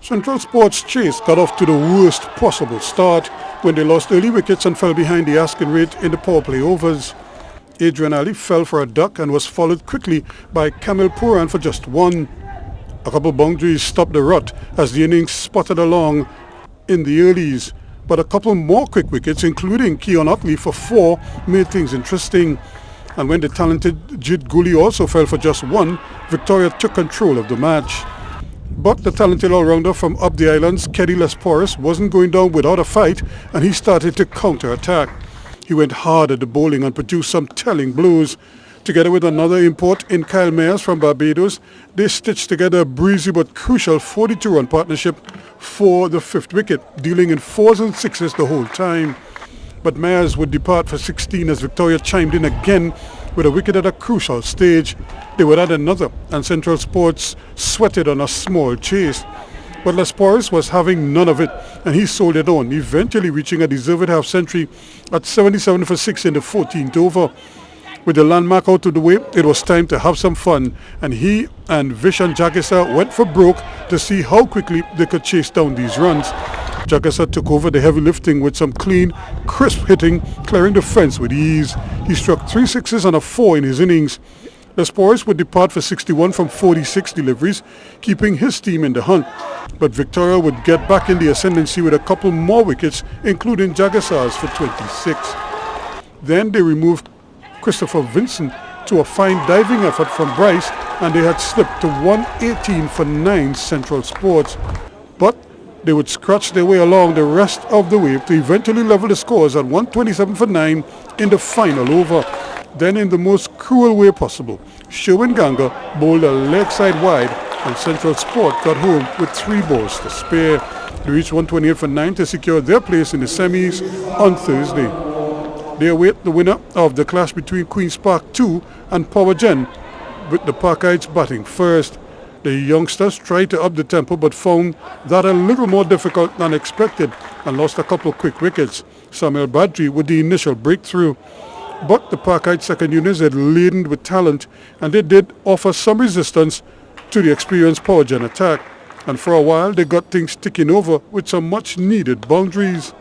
Central Sports chase got off to the worst possible start when they lost early wickets and fell behind the asking rate in the power play overs. Adrian Ali fell for a duck and was followed quickly by Kamil Puran for just one. A couple boundaries stopped the rut as the innings spotted along in the earlies, but a couple more quick wickets, including Keon Otley for 4, made things interesting. And when the talented Jit Guli also fell for just one, Victoria took control of the match. But the talented all-rounder from up the islands, Keddy Lesporis, wasn't going down without a fight, and he started to counter-attack. He went hard at the bowling and produced some telling blows. Together with another import in Kyle Mayers from Barbados, they stitched together a breezy but crucial 42-run partnership for the 5th wicket, dealing in 4s and 6s the whole time. But Mayers would depart for 16 as Victoria chimed in again with a wicket at a crucial stage. They would add another, and Central Sports sweated on a small chase. But Lesporis was having none of it, and he sold it on, eventually reaching a deserved half-century at 77 for 6 in the 14th over. With the landmark out of the way, it was time to have some fun, and he and Vishan Jagesa went for broke to see how quickly they could chase down these runs. Jagesa took over the heavy lifting with some clean, crisp hitting, clearing the fence with ease. He struck 3 sixes and a 4 in his innings. Lesporis would depart for 61 from 46 deliveries, keeping his team in the hunt. But Victoria would get back in the ascendancy with a couple more wickets, including Jagesa's for 26. Then they removed Christopher Vincent to a fine diving effort from Bryce, and they had slipped to 118 for 9 Central Sports. But they would scratch their way along the rest of the way to eventually level the scores at 127 for 9 in the final over. Then in the most cruel way possible, Sherwin Ganga bowled a leg side wide, and Central Sport got home with 3 balls to spare. They reached 128 for 9 to secure their place in the semis on Thursday. They await the winner of the clash between Queen's Park 2 and Powergen, with the Parkites batting first. The youngsters tried to up the tempo but found that a little more difficult than expected and lost a couple of quick wickets. Samuel Badri with the initial breakthrough. But the Parkite second units are laden with talent, and they did offer some resistance to the experienced Powergen attack. And for a while they got things ticking over with some much needed boundaries.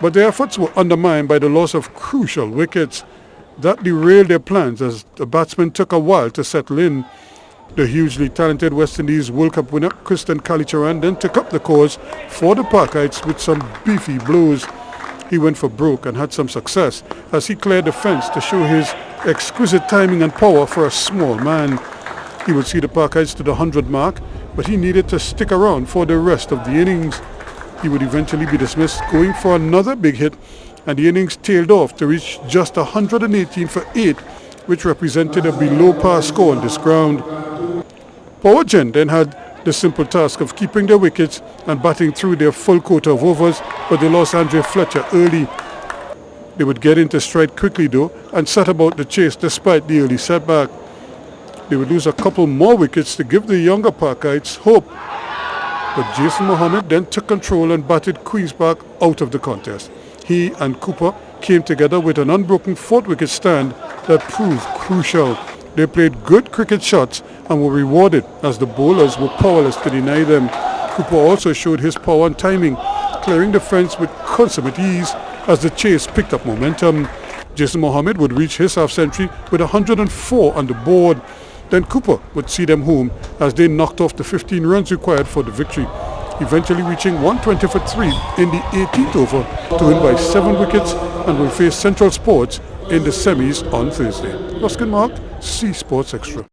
But their efforts were undermined by the loss of crucial wickets. That derailed their plans as the batsmen took a while to settle in. The hugely talented West Indies World Cup winner Kristen Kalicharan then took up the cause for the Parkites with some beefy blows. He went for broke and had some success as he cleared the fence to show his exquisite timing and power for a small man. He would see the Parkites to the 100 mark, but he needed to stick around for the rest of the innings. He would eventually be dismissed, going for another big hit, and the innings tailed off to reach just 118 for 8, which represented a below par score on this ground. Powergen then had the simple task of keeping their wickets and batting through their full quota of overs, but they lost Andre Fletcher early. They would get into stride quickly though and set about the chase despite the early setback. They would lose a couple more wickets to give the younger Parkites hope. But Jason Mohammed then took control and batted Queen's Park out of the contest. He and Cooper came together with an unbroken 4th wicket stand that proved crucial. They played good cricket shots and were rewarded as the bowlers were powerless to deny them. Cooper also showed his power and timing, clearing the fence with consummate ease as the chase picked up momentum. Jason Mohammed would reach his half-century with 104 on the board. Then Cooper would see them home as they knocked off the 15 runs required for the victory, eventually reaching 120 for 3 in the 18th over to win by 7 wickets and will face Central Sports in the semis on Thursday. Ruskin Mark, C Sports Extra.